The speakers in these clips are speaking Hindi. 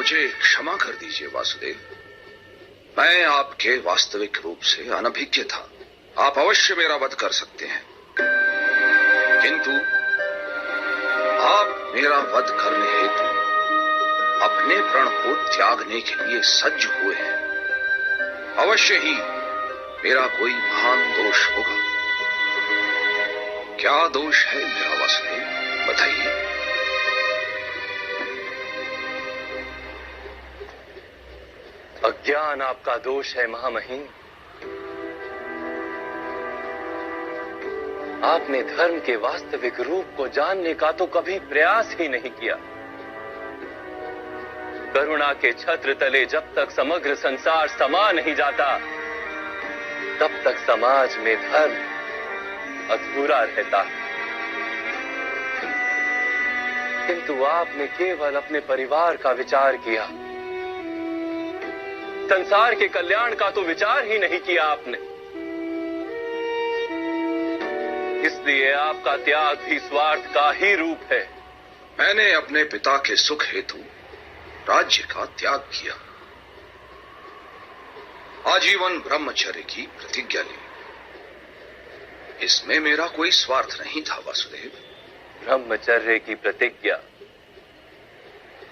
मुझे क्षमा कर दीजिए वासुदेव। मैं आपके वास्तविक रूप से अनभिज्ञ था। आप अवश्य मेरा वध कर सकते हैं, किंतु आप मेरा वध करने हेतु अपने प्रण को त्यागने के लिए सज्ज हुए हैं। अवश्य ही मेरा कोई महान दोष होगा। क्या दोष है मेरा वासुदेव, बताइए। अज्ञान आपका दोष है महामहिम। आपने धर्म के वास्तविक रूप को जानने का तो कभी प्रयास ही नहीं किया। करुणा के छत्र तले जब तक समग्र संसार समा नहीं जाता, तब तक समाज में धर्म अधूरा रहता है। किंतु आपने केवल अपने परिवार का विचार किया, संसार के कल्याण का तो विचार ही नहीं किया आपने। इसलिए आपका त्याग भी स्वार्थ का ही रूप है। मैंने अपने पिता के सुख हेतु राज्य का त्याग किया, आजीवन ब्रह्मचर्य की प्रतिज्ञा ली। इसमें मेरा कोई स्वार्थ नहीं था वासुदेव। ब्रह्मचर्य की प्रतिज्ञा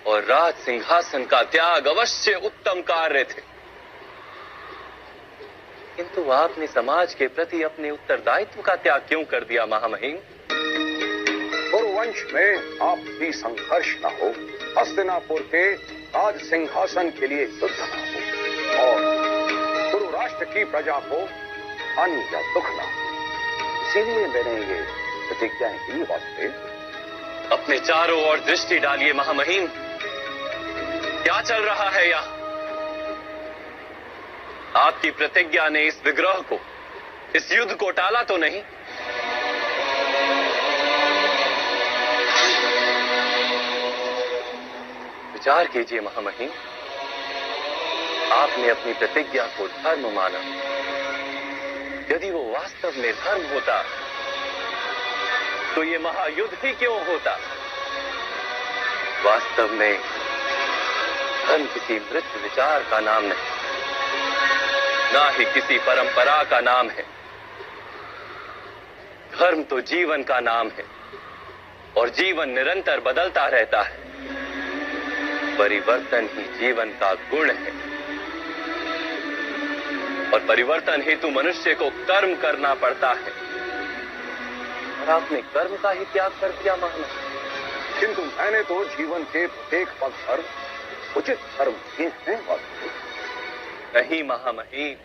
और राज सिंहासन का त्याग अवश्य उत्तम कार्य थे, किंतु आपने समाज के प्रति अपने उत्तरदायित्व का त्याग क्यों कर दिया महामहिम? कुरुवंश में आपसी संघर्ष न हो, हस्तिनापुर के राज सिंहासन के लिए युद्ध न हो, और कुरु राष्ट्र की प्रजा को हानि या दुख न हो। इसीलिए मैंने ये प्रतिज्ञाएं की वासुदेव। अपने चारों ओर दृष्टि डालिए महामहिम। क्या चल रहा है यहाँ? आपकी प्रतिज्ञा ने इस विग्रह को, इस युद्ध को टाला तो नहीं? विचार कीजिए महामहिम। आपने अपनी प्रतिज्ञा को धर्म माना। यदि वो वास्तव में धर्म होता तो ये महायुद्ध ही क्यों होता? वास्तव में धर्म किसी मृत विचार का नाम नहीं, ना ही किसी परंपरा का नाम है। धर्म तो जीवन का नाम है, और जीवन निरंतर बदलता रहता है। परिवर्तन ही जीवन का गुण है, और परिवर्तन हेतु मनुष्य को कर्म करना पड़ता है। और आपने कर्म का ही त्याग कर दिया महामहिम। किंतु मैंने तो जीवन के प्रत्येक पग पर उचित कर्म किए हैं वासुदेव। नहीं महामहिम,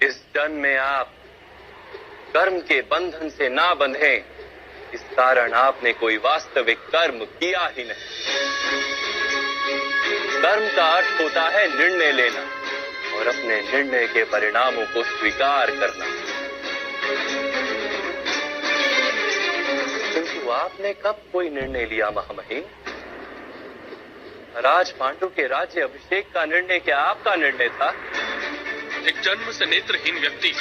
इस जन्म में आप कर्म के बंधन से ना बंधे, इस कारण आपने कोई वास्तविक कर्म किया ही नहीं। कर्म का अर्थ होता है निर्णय लेना और अपने निर्णय के परिणामों को स्वीकार करना। किंतु आपने कब कोई निर्णय लिया महामहिम? राज पांडु के राज्य अभिषेक का निर्णय क्या आपका निर्णय था? एक जन्म से नेत्रहीन व्यक्ति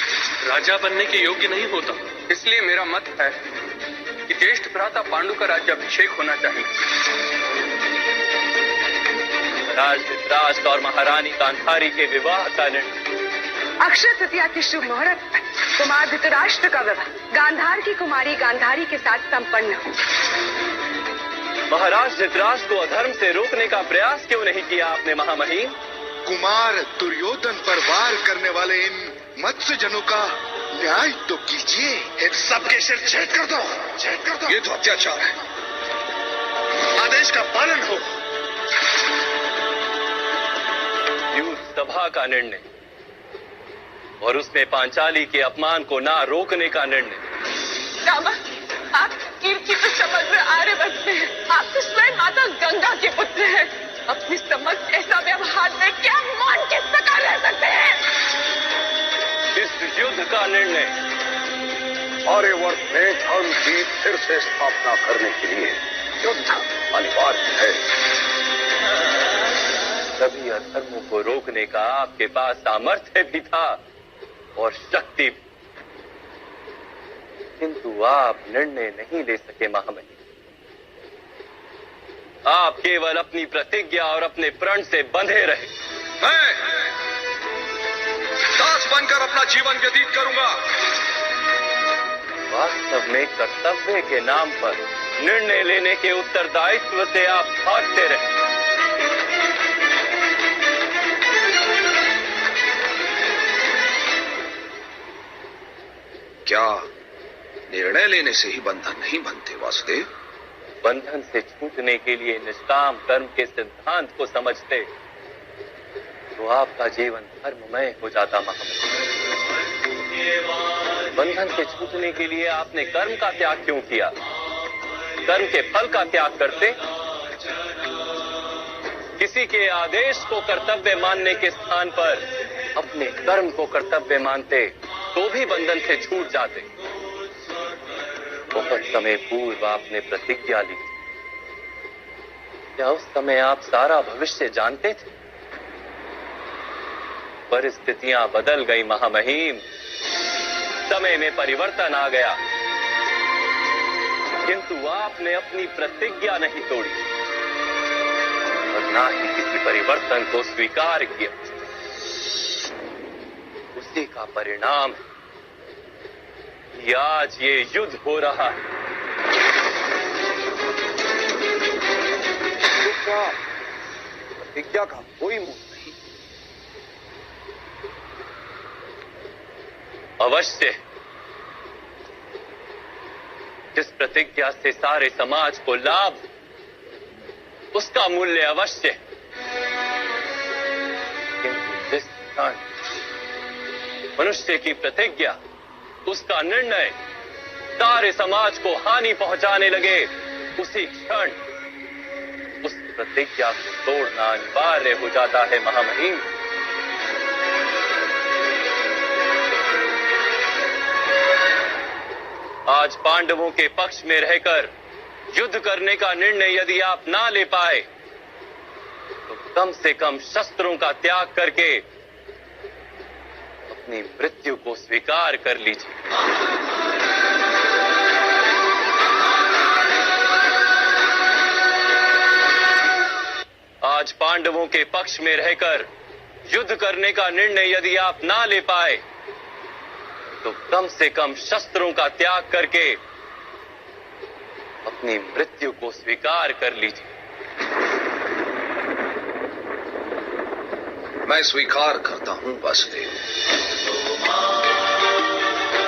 राजा बनने के योग्य नहीं होता। इसलिए मेरा मत है कि ज्येष्ठ भ्राता पांडु का राज्य अभिषेक होना चाहिए। राज धृतराष्ट्र और महारानी गांधारी के विवाह का निर्णय। अक्षय तृतीया की शुभ मुहूर्त पर कुमार धृतराष्ट्र का विवाह गांधार की कुमारी गांधारी के साथ संपन्न हो। महाराज धृतराष्ट्र को अधर्म से रोकने का प्रयास क्यों नहीं किया आपने महामहिम? कुमार दुर्योधन पर वार करने वाले इन मत्स्यजनों का न्याय तो कीजिए। इन सबके सिर छेद कर दो, छेद कर दो। ये तो अत्याचार है। आदेश का पालन हो। युद्ध सभा का निर्णय और उसमें पांचाली के अपमान को ना रोकने का निर्णय। रामा, आप कीर्ति तो समग्र आर्यवर्त में है। आप तो स्वयं माता गंगा के पुत्र हैं। अपनी समझ ऐसा व्यवहार में क्या मान के सका रह सकते हैं? इस युद्ध का निर्णय आर्यवर्त में धर्म की फिर से स्थापना करने के लिए युद्ध अनिवार्य है। सभी अधर्मों को रोकने का आपके पास सामर्थ्य भी था और शक्ति भी। किंतु आप निर्णय नहीं ले सके महामहिम। आप केवल अपनी प्रतिज्ञा और अपने प्रण से बंधे रहे। मैं दास बनकर अपना जीवन व्यतीत करूंगा। वास्तव में कर्तव्य के नाम पर निर्णय लेने के उत्तरदायित्व से आप भागते रहे। क्या निर्णय लेने से ही बंधन नहीं बनते वासुदेव? बंधन से छूटने के लिए निष्काम कर्म के सिद्धांत को समझते तो आपका जीवन धर्ममय हो जाता महामहिम। बंधन से छूटने के लिए आपने कर्म का त्याग क्यों किया? कर्म के फल का त्याग करते, किसी के आदेश को कर्तव्य मानने के स्थान पर अपने कर्म को कर्तव्य मानते तो भी बंधन से छूट जाते। बहुत समय पूर्व आपने प्रतिज्ञा ली। क्या उस समय आप सारा भविष्य जानते थे? परिस्थितियां बदल गई महामहिम, समय में परिवर्तन आ गया, किंतु आपने अपनी प्रतिज्ञा नहीं तोड़ी और ना ही किसी परिवर्तन को स्वीकार किया। उसी का परिणाम है कि आज ये युद्ध हो रहा है। प्रतिज्ञा का कोई मूल नहीं। अवश्य जिस प्रतिज्ञा से सारे समाज को लाभ, उसका मूल्य अवश्य। किंतु जिस क्षण मनुष्य की प्रतिज्ञा, उसका निर्णय सारे समाज को हानि पहुंचाने लगे, उसी क्षण उस प्रतिज्ञा को तोड़ना अनिवार्य हो जाता है महामहिम। आज पांडवों के पक्ष में रहकर युद्ध करने का निर्णय यदि आप ना ले पाए तो कम से कम शस्त्रों का त्याग करके अपनी मृत्यु को स्वीकार कर लीजिए। आज पांडवों के पक्ष में रहकर युद्ध करने का निर्णय यदि आप ना ले पाए तो कम से कम शस्त्रों का त्याग करके अपनी मृत्यु को स्वीकार कर लीजिए। मैं स्वीकार करता हूं वासुदेव।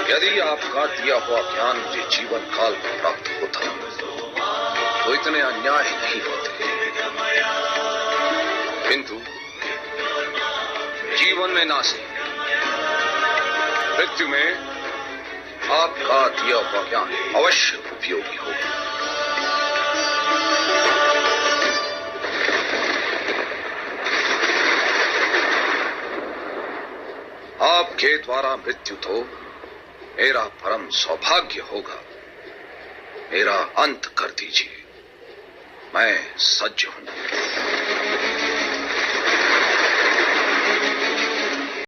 यदि आपका दिया हुआ ज्ञान मुझे जीवन काल में प्राप्त होता तो इतने अन्याय नहीं होते, किंतु जीवन में ना सही, मृत्यु में आपका दिया हुआ ज्ञान अवश्य उपयोगी होगा। आपके द्वारा मृत्यु तो मेरा परम सौभाग्य होगा। मेरा अंत कर दीजिए, मैं सज्ज हूं।